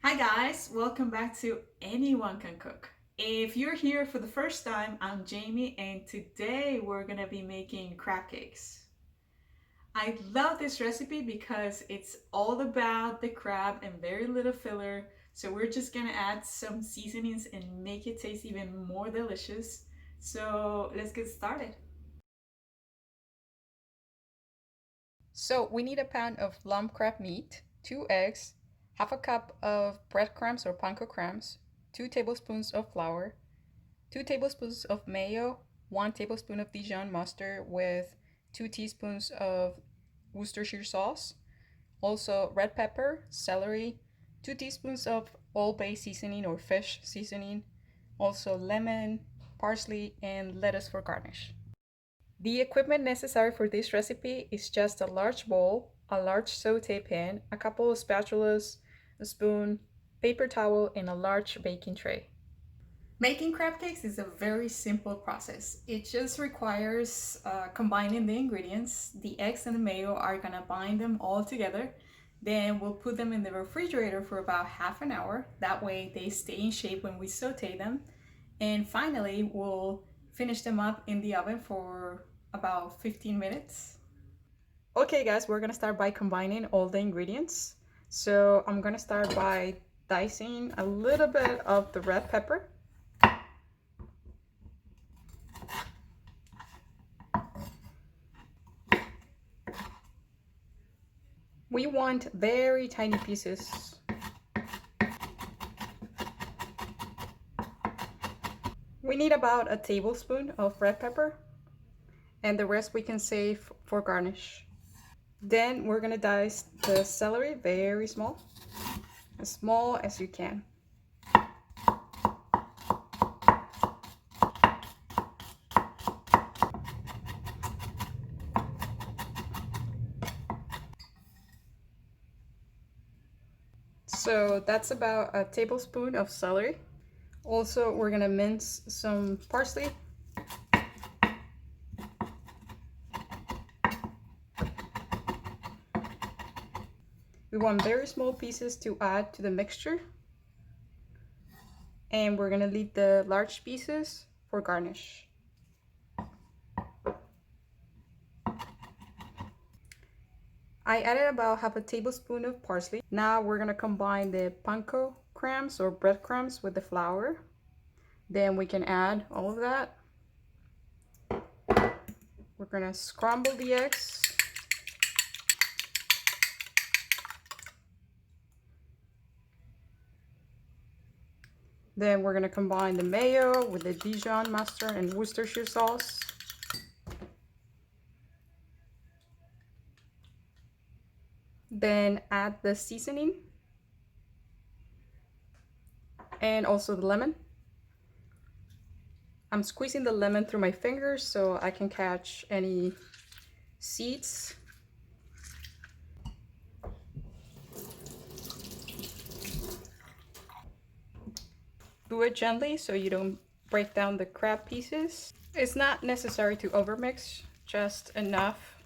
Hi guys, welcome back to Anyone Can Cook. If you're here for the first time, I'm Jaimie and today we're gonna be making crab cakes. I love this recipe because it's all about the crab and very little filler. So we're just gonna add some seasonings and make it taste even more delicious. So let's get started. So we need a pound of lump crab meat, 2 eggs, half a cup of breadcrumbs or panko crumbs, 2 tablespoons of flour, 2 tablespoons of mayo, 1 tablespoon of Dijon mustard with 2 teaspoons of Worcestershire sauce, also red pepper, celery, 2 teaspoons of Olb Bay seasoning or fish seasoning, also lemon, parsley, and lettuce for garnish. The equipment necessary for this recipe is just a large bowl, a large saute pan, a couple of spatulas, a spoon, paper towel, and a large baking tray. Making crab cakes is a very simple process. It just requires combining the ingredients. The eggs and the mayo are gonna bind them all together. Then we'll put them in the refrigerator for about half an hour. That way they stay in shape when we saute them. And finally, we'll finish them up in the oven for about 15 minutes. Okay guys, we're gonna start by combining all the ingredients. So I'm gonna start by dicing a little bit of the red pepper. We want very tiny pieces. We need about a tablespoon of red pepper, and the rest we can save for garnish. Then we're gonna dice the celery very small, as small as you can. So that's about a tablespoon of celery. Also, we're gonna mince some parsley. We want very small pieces to add to the mixture. And we're gonna leave the large pieces for garnish. I added about half a tablespoon of parsley. Now we're gonna combine the panko crumbs or breadcrumbs with the flour. Then we can add all of that. We're gonna scramble the eggs. Then we're gonna combine the mayo with the Dijon mustard and Worcestershire sauce. Then add the seasoning and also the lemon. I'm squeezing the lemon through my fingers so I can catch any seeds. Do it gently so you don't break down the crab pieces. It's not necessary to overmix, just enough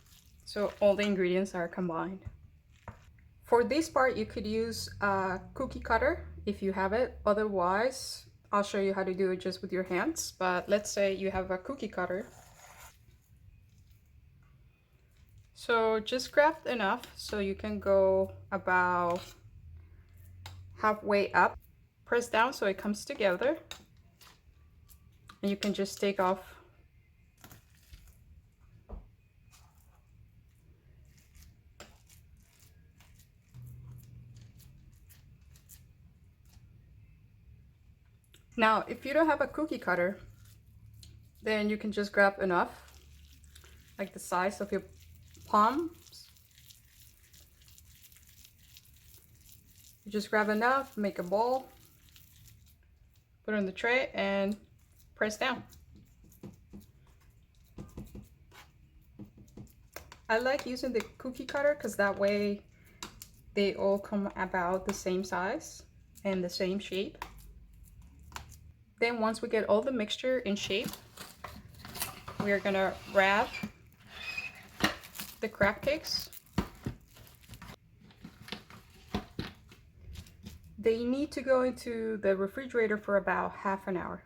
so all the ingredients are combined. For this part, you could use a cookie cutter if you have it. Otherwise, I'll show you how to do it just with your hands. But let's say you have a cookie cutter. So just grab enough so you can go about halfway up. Press down so it comes together. And you can just take off . Now, if you don't have a cookie cutter, then you can just grab enough, like the size of your palms. You just grab enough, make a ball, put it on the tray, and press down. I like using the cookie cutter because that way they all come about the same size and the same shape. Then once we get all the mixture in shape, we are gonna wrap the crab cakes. They need to go into the refrigerator for about half an hour.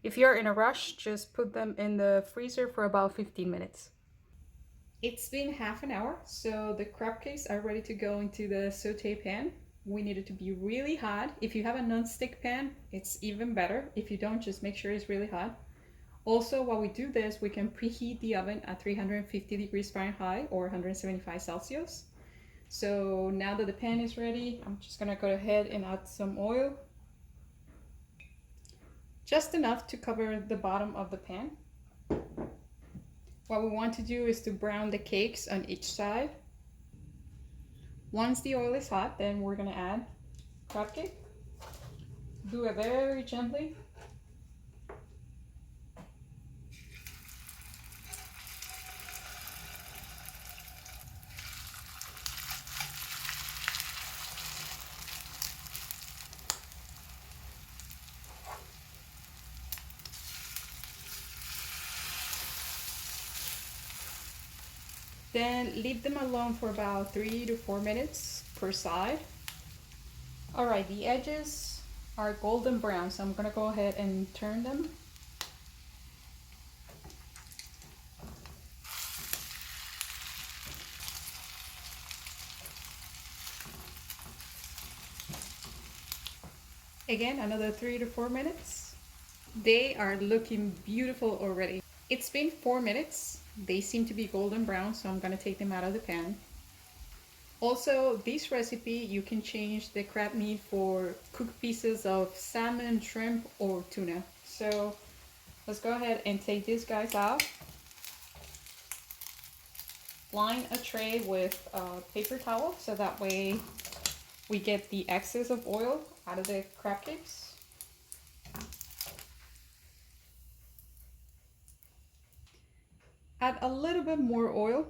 If you're in a rush, just put them in the freezer for about 15 minutes. It's been half an hour, so the crab cakes are ready to go into the saute pan. We need it to be really hot. If you have a non-stick pan, it's even better. If you don't, just make sure it's really hot. Also, while we do this, we can preheat the oven at 350 degrees Fahrenheit or 175 Celsius. So now that the pan is ready, I'm just gonna go ahead and add some oil. Just enough to cover the bottom of the pan. What we want to do is to brown the cakes on each side. Once the oil is hot, then we're gonna add crab cake. Do it very gently. Then leave them alone for about 3 to 4 minutes per side. All right, the edges are golden brown, so I'm gonna go ahead and turn them. Again, another 3 to 4 minutes. They are looking beautiful already. It's been 4 minutes. They seem to be golden brown, so I'm gonna take them out of the pan. Also, this recipe, you can change the crab meat for cooked pieces of salmon, shrimp, or tuna. So let's go ahead and take these guys out. Line a tray with a paper towel so that way we get the excess of oil out of the crab cakes. Add a little bit more oil.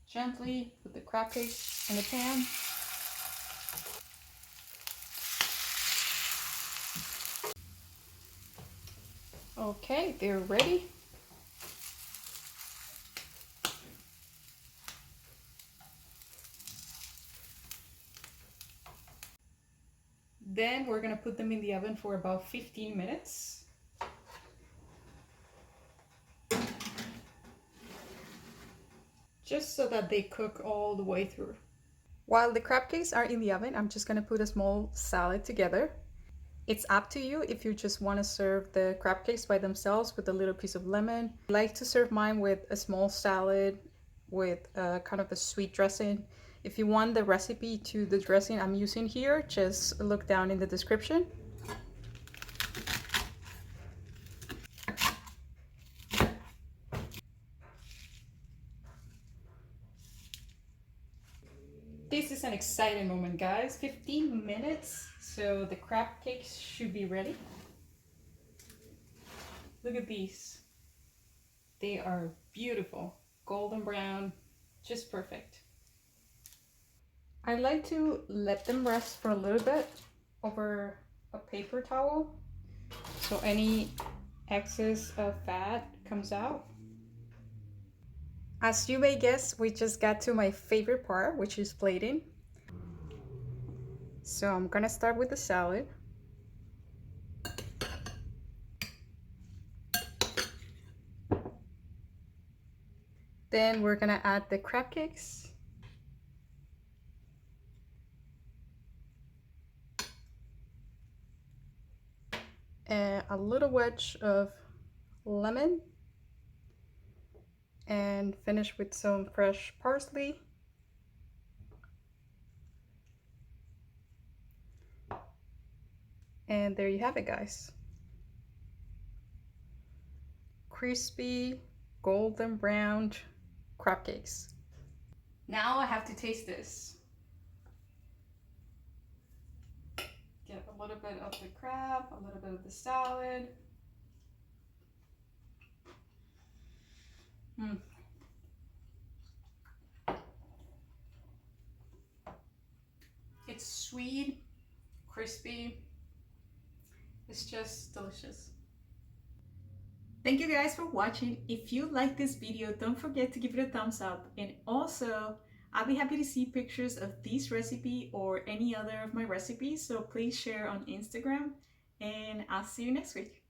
Gently put the crab cakes in the pan. Okay, they're ready. Then we're gonna put them in the oven for about 15 minutes. Just so that they cook all the way through. While the crab cakes are in the oven, I'm just gonna put a small salad together. It's up to you if you just want to serve the crab cakes by themselves with a little piece of lemon. I like to serve mine with a small salad with kind of a sweet dressing. If you want the recipe to the dressing I'm using here, just look down in the description. This is an exciting moment, guys. 15 minutes, so the crab cakes should be ready. Look at these. They are beautiful. Golden brown, just perfect. I like to let them rest for a little bit over a paper towel so any excess of fat comes out. As you may guess, we just got to my favorite part, which is plating. So I'm gonna start with the salad. Then we're gonna add the crab cakes. And a little wedge of lemon. And finish with some fresh parsley. And there you have it, guys. Crispy, golden browned crab cakes. Now I have to taste this. Get a little bit of the crab, a little bit of the salad. It's sweet, crispy. It's just delicious. Thank you guys for watching. If you like this video, don't forget to give it a thumbs up. And also, I'll be happy to see pictures of this recipe or any other of my recipes. So please share on Instagram and I'll see you next week.